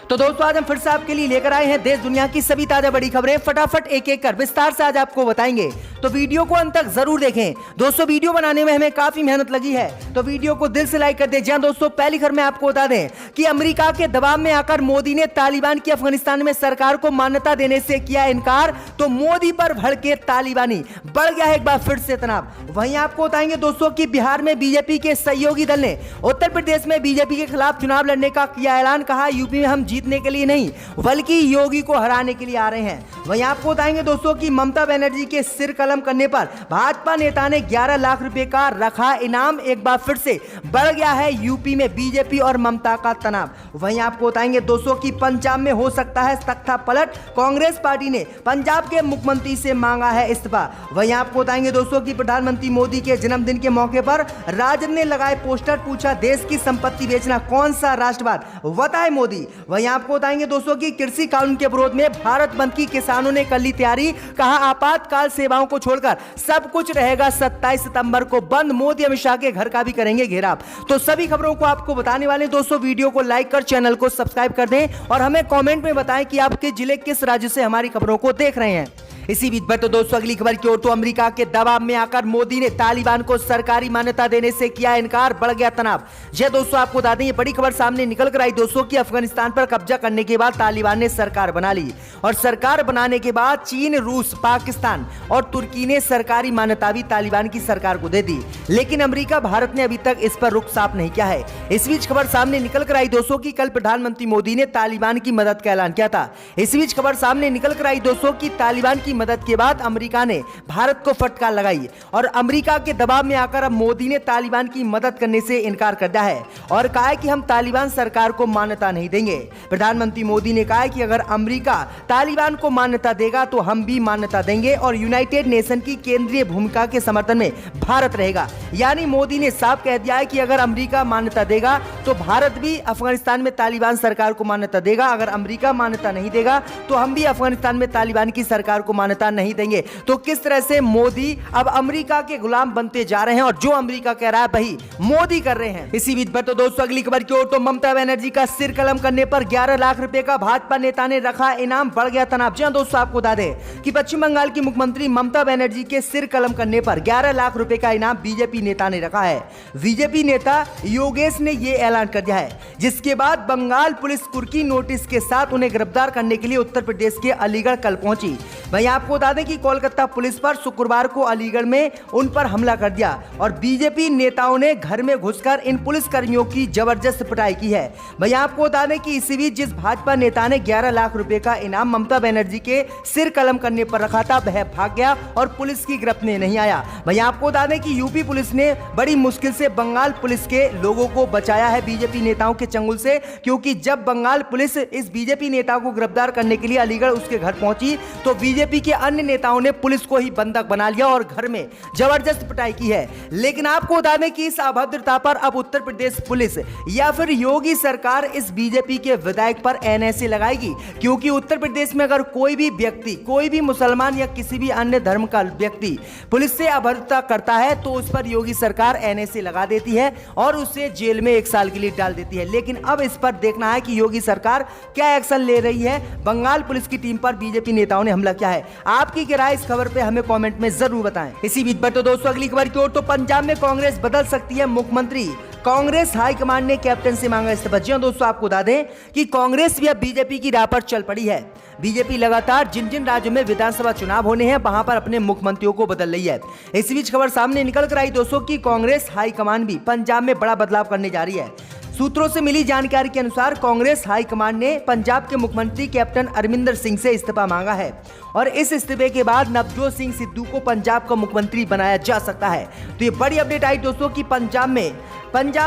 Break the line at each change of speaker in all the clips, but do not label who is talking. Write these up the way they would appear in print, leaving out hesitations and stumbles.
तो दोस्तों आज हम फिर से आपके लिए लेकर आए हैं देश दुनिया की सभी ताजा बड़ी खबरें फटाफट एक एक कर विस्तार से आज आपको बताएंगे। तो वीडियो को अंत तक जरूर देखें। दोस्तों वीडियो बनाने में हमें काफी मेहनत लगी है, तो वीडियो को दिल से लाइक कर दें। जी दोस्तों, पहली खबर में आपको बता दें कि अमेरिका के दबाव में आकर मोदी ने तालिबान की अफगानिस्तान में सरकार को मान्यता देने से किया इनकार, तो मोदी पर भड़के तालिबानी, बढ़ गया है एक बार फिर से तनाव। वहीं आपको बताएंगे दोस्तों कि बिहार में बीजेपी के सहयोगी दल ने उत्तर प्रदेश में बीजेपी के खिलाफ चुनाव लड़ने का किया ऐलान, कहा यूपी में हम जीतने के लिए नहीं बल्कि योगी को हराने के लिए आ रहे हैं। वहीं आपको बताएंगे दोस्तों कि ममता बनर्जी के सिर कलम करने पर भाजपा नेता ने 11 लाख रुपए का रखा इनाम, एक बार फिर से बढ़ गया है यूपी में बीजेपी और ममता का तनाव। वहीं आपको बताएंगे दोस्तों कि पंजाब में हो सकता है तख्ता पलट, कांग्रेस पार्टी ने पंजाब के मुख्यमंत्री से मांगा है इस्तीफा। वहीं आपको बताएंगे दोस्तों कि प्रधानमंत्री मोदी के जन्मदिन के मौके पर राजद ने लगाए पोस्टर, पूछा देश की संपत्ति बेचना कौन सा राष्ट्रवाद, बताए मोदी। वहीं आपको बताएंगे दोस्तों कि कृषि कानून के विरोध में भारत बंद की किसानों ने कर ली तैयारी, कहा आपातकाल सेवाओं को छोड़कर सब कुछ रहेगा 27 सितंबर को बंद, मोदी अमित शाह के घर का भी करेंगे घेराव। तो सभी खबरों को आपको बताने वाले दोस्तों, वीडियो को लाइक कर चैनल को सब्सक्राइब कर दें और हमें कमेंट में बताएं कि आपके जिले किस राज्य से हमारी खबरों को देख रहे हैं। इसी बीच पर तो दोस्तों अगली खबर की ओर, तो अमेरिका के दबाव में आकर मोदी ने तालिबान को सरकारी मान्यता देने से किया इनकार, बढ़ गया तनाव। यह दोस्तों आपको बता दें, ये बड़ी खबर सामने निकल कर आई दोस्तों कि अफगानिस्तान पर कब्जा करने के बाद तालिबान ने सरकार बना ली और सरकार बनाने के बाद चीन, रूस, पाकिस्तान और तुर्की ने सरकारी मान्यता भी तालिबान की सरकार को दे दी, लेकिन अमेरिका, भारत ने अभी तक इस पर रुख साफ नहीं किया है। इस बीच खबर सामने निकल कर आई दोस्तों कि कल प्रधानमंत्री मोदी ने तालिबान की मदद का ऐलान किया था। इस बीच खबर सामने निकल कर आई दोस्तों कि तालिबान की मदद के बाद अमेरिका ने भारत को फटकार लगाई और अमेरिका के दबाव में आकर अब मोदी ने तालिबान की मदद करने से इनकार कर दिया है और कहा है कि हम तालिबान सरकार को मान्यता नहीं देंगे। प्रधानमंत्री मोदी ने कहा है कि अगर अमेरिका तालिबान को मान्यता देगा तो हम भी मान्यता देंगे और यूनाइटेड नेशन की केंद्रीय भूमिका के समर्थन में भारत रहेगा। यानी मोदी ने साफ कह दिया है कि अगर अमेरिका मान्यता देगा तो भारत भी अफगानिस्तान में तालिबान सरकार को मान्यता देगा, अगर अमेरिका मान्यता नहीं देगा तो हम भी अफगानिस्तान में तालिबान की सरकार को मान्यता नहीं देंगे। तो किस तरह से मोदी अब अमेरिका के गुलाम बनते जा रहे हैं और जो अमेरिका कह रहा है वही मोदी कर रहे हैं। इसी बीच पर तो दोस्तों अगली खबर की ओर, तो ममता बनर्जी का सिर कलम करने पर 11 लाख रुपए का भाजपा नेता ने रखा इनाम, बढ़ गया तनाव। जी दोस्तों आपको बता दें कि पश्चिम बंगाल की मुख्यमंत्री ममता बनर्जी के सिर कलम करने पर 11 लाख रुपए का इनाम बीजेपी नेता ने रखा है। बीजेपी नेता योगेश ने यह ऐलान कर दिया है, जिसके बाद बंगाल पुलिस कुर्की नोटिस के साथ उन्हें गिरफ्तार करने के लिए उत्तर प्रदेश के अलीगढ़ कल पहुंची। वहीं आपको बता दें कि कोलकाता पुलिस पर शुक्रवार को अलीगढ़ में उन पर हमला कर दिया और बीजेपी नेताओं ने घर में घुसकर इन पुलिस कर्मियों की जबरदस्त पिटाई की है। वहीं आपको बता दें कि इसी बीच जिस भाजपा नेता ने 11 लाख रुपए का इनाम ममता बनर्जी के सिर कलम करने पर रखा था, वह भाग गया और पुलिस की गिरफ्त में नहीं आया। वहीं आपको बता दें कि यूपी पुलिस ने बड़ी मुश्किल से बंगाल पुलिस के लोगों को बचाया है बीजेपी नेताओं के चंगुल से, क्योंकि जब बंगाल पुलिस इस बीजेपी नेता को गिरफ्तार करने के लिए अलीगढ़ उसके घर पहुंची तो बीजेपी के अन्य नेताओं ने पुलिस को ही बंधक बना लिया और घर में जबरदस्त पिटाई की है। लेकिन आपको बता दें कि इस अभद्रता पर अब उत्तर प्रदेश पुलिस या फिर योगी सरकार इस बीजेपी के विधायक पर एनएसए लगाएगी, क्योंकि उत्तर प्रदेश में अगर कोई भी व्यक्ति, कोई भी मुसलमान या किसी भी अन्य धर्म का व्यक्ति पुलिस से अभद्रता करता है तो उस पर योगी सरकार एनएसए लगा देती है और उसे जेल में 1 साल के लिए डाल देती है। लेकिन अब इस पर देखना है कि योगी सरकार क्या एक्शन ले रही है। बंगाल पुलिस की टीम पर बीजेपी नेताओं ने हमला किया है। आपकी क्या राय इस खबर पे हमें कमेंट में जरूर बताएं। इसी बीच पर तो दोस्तों अगली खबर की ओर, तो पंजाब में कांग्रेस बदल सकती है मुख्यमंत्री, कांग्रेस हाईकमान ने कैप्टन से मांगा इस्तीफा। जी दोस्तों आपको बता दें कि कांग्रेस भी अब बीजेपी की राह पर चल पड़ी है। बीजेपी लगातार जिन जिन राज्यों में विधानसभा चुनाव होने हैं वहां पर अपने मुख्यमंत्रियों को बदल रही है। इसी बीच खबर सामने निकल कर आई दोस्तों कि कांग्रेस हाईकमान भी पंजाब में बड़ा बदलाव करने जा रही है। सूत्रों से मिली जानकारी के अनुसार कांग्रेस हाईकमान ने पंजाब के मुख्यमंत्री कैप्टन अमरिंदर सिंह से इस्तीफा मांगा है और इस इस्तीफे के बाद नवजोत सिंह सिद्धू को पंजाब का मुख्यमंत्री बनाया जा सकता है। तो ये बड़ी अपडेट आई दोस्तों कि पंजाब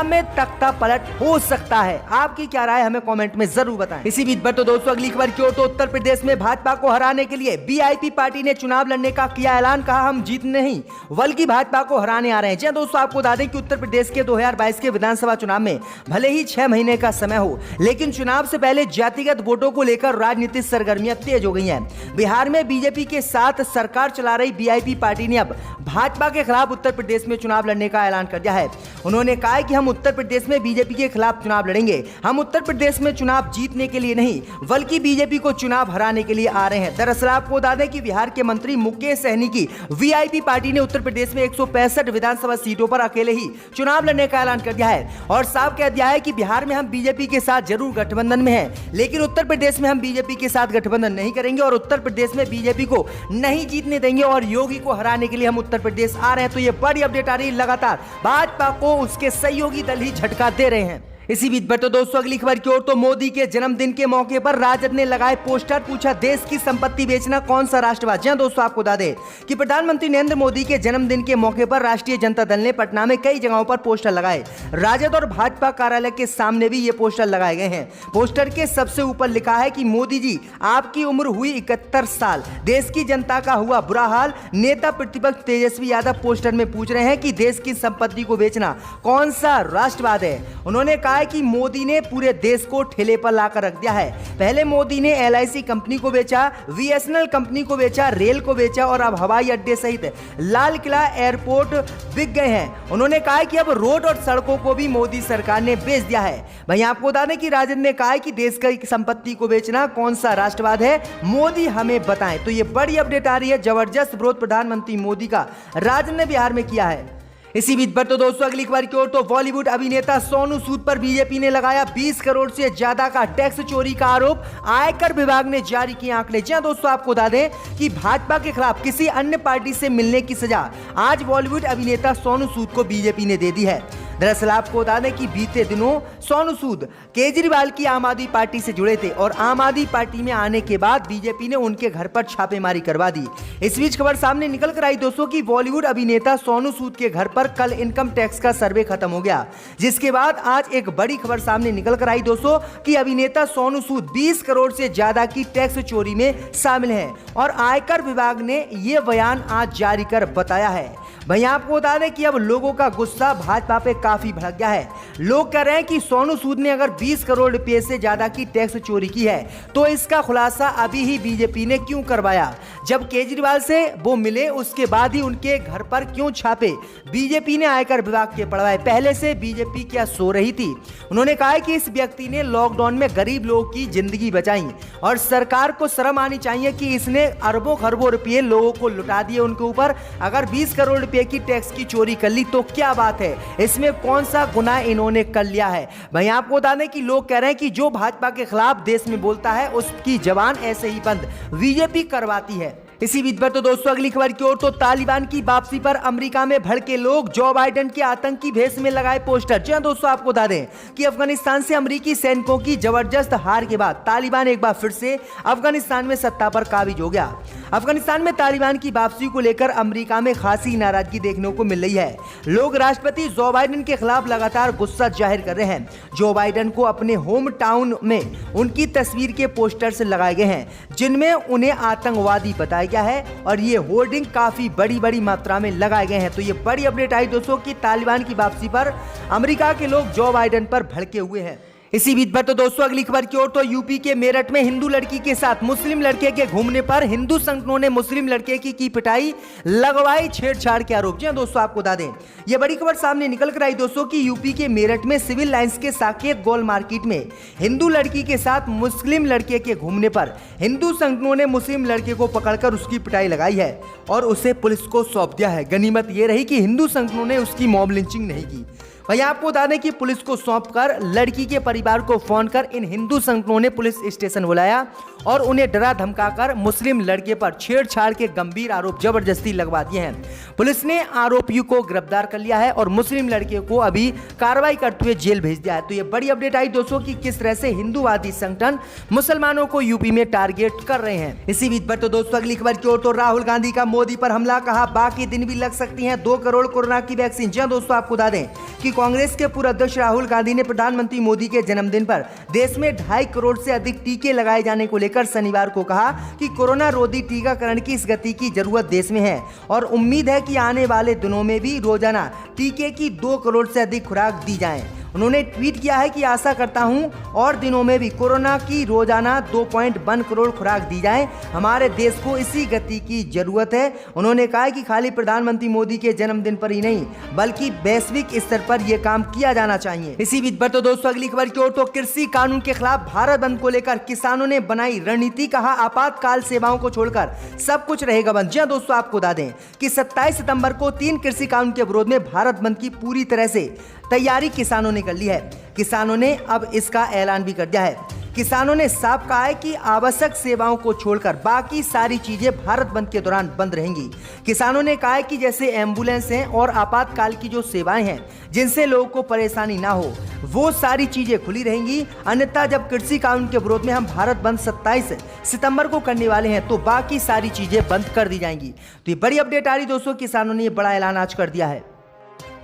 में तख्ता पलट हो सकता है। आपकी क्या राय हमें कमेंट में जरूर बताएं। इसी बीच पर तो दोस्तों अगली खबर की ओर, तो उत्तर प्रदेश में भाजपा को हराने के लिए बीआईपी पार्टी ने चुनाव लड़ने का किया ऐलान, कहा हम जीतने नहीं बल्कि भाजपा को हराने आ रहे हैं। जी दोस्तों आपको बता दें कि उत्तर प्रदेश के 2022 के विधानसभा चुनाव में भले ही 6 महीने का समय हो, लेकिन चुनाव से पहले जातिगत वोटों को लेकर राजनीतिक सरगर्मियां तेज हो गई हैं। बिहार में बीजेपी के साथ सरकार चला रही वीआईपी पार्टी ने अब भाजपा के खिलाफ उत्तर प्रदेश में चुनाव लड़ने का ऐलान कर दिया है। उन्होंने कहा है कि हम उत्तर प्रदेश में बीजेपी के खिलाफ चुनाव लड़ेंगे। हम उत्तर प्रदेश में चुनाव जीतने के लिए नहीं, बल्कि बीजेपी को चुनाव हराने के लिए आ रहे हैं। दरअसल आपको बता दें कि बिहार के मंत्री मुकेश सहनी की वीआईपी पार्टी ने उत्तर प्रदेश में 165 विधानसभा सीटों पर अकेले ही चुनाव लड़ने का ऐलान कर दिया है और साफ कह दिया है कि बिहार में हम बीजेपी के साथ जरूर गठबंधन में हैं, लेकिन उत्तर प्रदेश में हम बीजेपी के साथ गठबंधन नहीं करेंगे और उत्तर प्रदेश में बीजेपी को नहीं जीतने देंगे और योगी को हराने के लिए हम उत्तर प्रदेश आ रहे हैं। तो ये बड़ी अपडेट आ रही है, लगातार भाजपा को उसके सहयोगी दल ही झटका दे रहे हैं। इसी बीच बढ़ते दोस्तों अगली खबर की ओर, तो मोदी के जन्मदिन के मौके पर राजद ने लगाए पोस्टर, पूछा देश की संपत्ति बेचना कौन सा राष्ट्रवाद। जी दोस्तों, आपको बता दें कि प्रधानमंत्री नरेंद्र मोदी के जन्मदिन के मौके पर राष्ट्रीय जनता दल ने पटना में कई जगहों पर पोस्टर लगाए। राजद और भाजपा कार्यालय के सामने भी ये पोस्टर लगाए गए हैं। पोस्टर के सबसे ऊपर लिखा है कि मोदी जी आपकी उम्र हुई 71 साल, देश की जनता का हुआ बुरा हाल। नेता प्रतिपक्ष तेजस्वी यादव पोस्टर में पूछ रहे हैं कि देश की संपत्ति को बेचना कौन सा राष्ट्रवाद है। उन्होंने कहा कि मोदी ने पूरे देश को ठेले पर लाकर रख दिया है। पहले मोदी ने एलआईसी कंपनी को बेचा, बीएसएनएल कंपनी को बेचा, रेल को बेचा और अब हवाई अड्डे सहित लाल किला एयरपोर्ट बिक गए हैं। उन्होंने कहा कि अब रोड और सड़कों को भी मोदी सरकार ने बेच दिया है। भाई आपको बता दें कि राजद ने कहा है कि देश की संपत्ति को बेचना कौन सा राष्ट्रवाद है, मोदी हमें बताएं। तो ये बड़ी अपडेट आ रही है, जबरदस्त विरोध प्रधानमंत्री मोदी का राजद ने बिहार में किया है। इसी बीच बढ़ते दोस्तों अगली खबर की ओर, तो बॉलीवुड अभिनेता सोनू सूद पर बीजेपी ने लगाया 20 करोड़ से ज्यादा का टैक्स चोरी का आरोप। आयकर विभाग ने जारी किए आंकड़े। जी दोस्तों, आपको बता दें कि भाजपा के खिलाफ किसी अन्य पार्टी से मिलने की सजा आज बॉलीवुड अभिनेता सोनू सूद को बीजेपी ने दे दी है। दरअसल आपको बता दें कि बीते दिनों सोनू सूद केजरीवाल की आम आदमी पार्टी से जुड़े थे और आम आदमी पार्टी में आने के बाद बीजेपी ने उनके घर पर छापेमारी करवा दी। इस बीच खबर सामने निकल कर आई दोस्तों कि बॉलीवुड अभिनेता सोनू सूद के घर पर कल इनकम टैक्स का सर्वे खत्म हो गया, जिसके बाद आज एक बड़ी खबर सामने निकल कर आई दोस्तों कि अभिनेता सोनू सूद 20 करोड़ से ज्यादा की टैक्स चोरी में शामिल हैं और आयकर विभाग ने यह बयान आज जारी कर बताया है। भाई आपको बता दें कि अब लोगों का गुस्सा भाजपा पे काफी भड़क गया है। लोग कह रहे हैं कि सोनू सूद ने अगर 20 करोड़ रुपए से ज्यादा की टैक्स चोरी की है तो इसका खुलासा अभी ही बीजेपी ने क्यों करवाया। जब केजरीवाल से वो मिले उसके बाद ही उनके घर पर क्यों छापे बीजेपी ने आयकर विभाग के पड़वाए। पहले से बीजेपी क्या सो रही थी। उन्होंने कहा कि इस व्यक्ति ने लॉकडाउन में गरीब लोगों की जिंदगी बचाई और सरकार को शर्म आनी चाहिए कि इसने अरबों खरबों रुपये लोगों को लुटा दिए उनके ऊपर। अगर 20 करोड़ रुपए की टैक्स की चोरी कर ली तो क्या बात है, इसमें कौन सा गुनाह इन्होंने कर लिया है। भाई आपको बता दें कि लोग कह रहे हैं कि जो भाजपा के खिलाफ देश में बोलता है उसकी जबान ऐसे ही बंद बीजेपी करवाती है। इसी बीच पर तो दोस्तों अगली खबर की ओर, तो तालिबान की वापसी पर अमेरिका में भड़के लोग जो बाइडेन के आतंकी भेष में लगाए पोस्टर। जी दोस्तों, आपको बता दें कि अफगानिस्तान से अमेरिकी सैनिकों की जबरदस्त हार के बाद तालिबान एक बार फिर से अफगानिस्तान में सत्ता पर काबिज हो गया। अफगानिस्तान में तालिबान की वापसी को लेकर अमेरिका में खासी नाराजगी देखने को मिल रही है। लोग राष्ट्रपति जो बाइडेन के खिलाफ लगातार गुस्सा जाहिर कर रहे हैं। जो बाइडेन को अपने होम टाउन में उनकी तस्वीर के पोस्टर्स लगाए गए हैं जिनमें उन्हें आतंकवादी बताया गया है और ये होर्डिंग काफी बड़ी मात्रा में लगाए गए हैं। तो ये बड़ी अपडेट आई दोस्तों कि तालिबान की वापसी पर अमेरिका के लोग जो बाइडेन पर भड़के हुए हैं। इसी बीच पर तो दोस्तों अगली खबर की ओर, तो यूपी के मेरठ में हिंदू लड़की के साथ मुस्लिम लड़के के घूमने पर हिंदू संगठनों ने मुस्लिम लड़के की पिटाई, लगवाई छेड़छाड़ के आरोप। जी दोस्तों, आपको बता दें यह बड़ी खबर सामने निकल कर आई दोस्तों कि यूपी के मेरठ में सिविल लाइंस के साकेत गोल मार्केट में हिंदू लड़की के साथ मुस्लिम लड़के के घूमने पर हिंदू संगठनों ने मुस्लिम लड़के को पकड़कर उसकी पिटाई लगाई है और उसे पुलिस को सौंप दिया है। गनीमत यह रही कि हिंदू संगठनों ने उसकी मॉब लिंचिंग नहीं की। वहीं आपको बता दें कि पुलिस को सौंपकर लड़की के परिवार को फोन कर इन हिंदू संगठनों ने पुलिस स्टेशन बुलाया और उन्हें डरा धमकाकर मुस्लिम लड़के पर छेड़छाड़ के गंभीर आरोप जबरदस्ती लगवा दिए हैं। पुलिस ने आरोपियों को गिरफ्तार कर लिया है और मुस्लिम लड़के को अभी कार्रवाई करते हुए जेल भेज दिया है। तो ये बड़ी अपडेट आई दोस्तों कि किस तरह से हिंदूवादी संगठन मुसलमानों को यूपी में टारगेट कर रहे हैं। इसी बीच पर तो दोस्तों अगली खबर की ओर, तो राहुल गांधी का मोदी पर हमला, कहा बाकी दिन भी लग सकती है 2 करोड़ कोरोना की वैक्सीन। जी दोस्तों, आपको बता दें कि कांग्रेस के पूर्व अध्यक्ष राहुल गांधी ने प्रधानमंत्री मोदी के जन्मदिन पर देश में 2.5 करोड़ से अधिक टीके लगाए जाने को लेकर शनिवार को कहा कि कोरोना रोधी टीकाकरण की इस गति की जरूरत देश में है और उम्मीद है कि आने वाले दिनों में भी रोजाना टीके की 2 करोड़ से अधिक खुराक दी जाए। उन्होंने ट्वीट किया है कि आशा करता हूं और दिनों में भी कोरोना की रोजाना 2.1 करोड़ खुराक दी जाए। हमारे देश को इसी गति की जरूरत है। उन्होंने कहा है कि खाली प्रधानमंत्री मोदी के जन्मदिन पर ही नहीं बल्कि वैश्विक स्तर पर यह काम किया जाना चाहिए। इसी बीच पर तो दोस्तों अगली खबर की ओर, तो कृषि कानून के खिलाफ भारत बंद को लेकर किसानों ने बनाई रणनीति। कहा आपातकाल सेवाओं को छोड़कर सब कुछ रहेगा बंद। जी दोस्तों, आपको बता दें कि 27 सितंबर को 3 कृषि कानून के विरोध में भारत बंद की पूरी तरह से तैयारी किसानों ने कर ली है। किसानों ने अब इसका ऐलान भी कर दिया है। किसानों ने साफ कहा है कि आवश्यक सेवाओं को छोड़कर बाकी सारी चीजें भारत बंद के दौरान बंद रहेंगी। किसानों ने कहा है कि जैसे एम्बुलेंस हैं और आपातकाल की जो सेवाएं हैं जिनसे लोगों को परेशानी ना हो, वो सारी चीजें खुली रहेंगी। अन्यथा जब कृषि कानून के विरोध में हम भारत बंद 27 सितंबर को करने वाले हैं तो बाकी सारी चीजें बंद कर दी जाएंगी। तो ये बड़ी अपडेट आ रही दोस्तों, किसानों ने ये बड़ा ऐलान आज कर दिया है।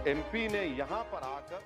एमपी ने यहां पर आकर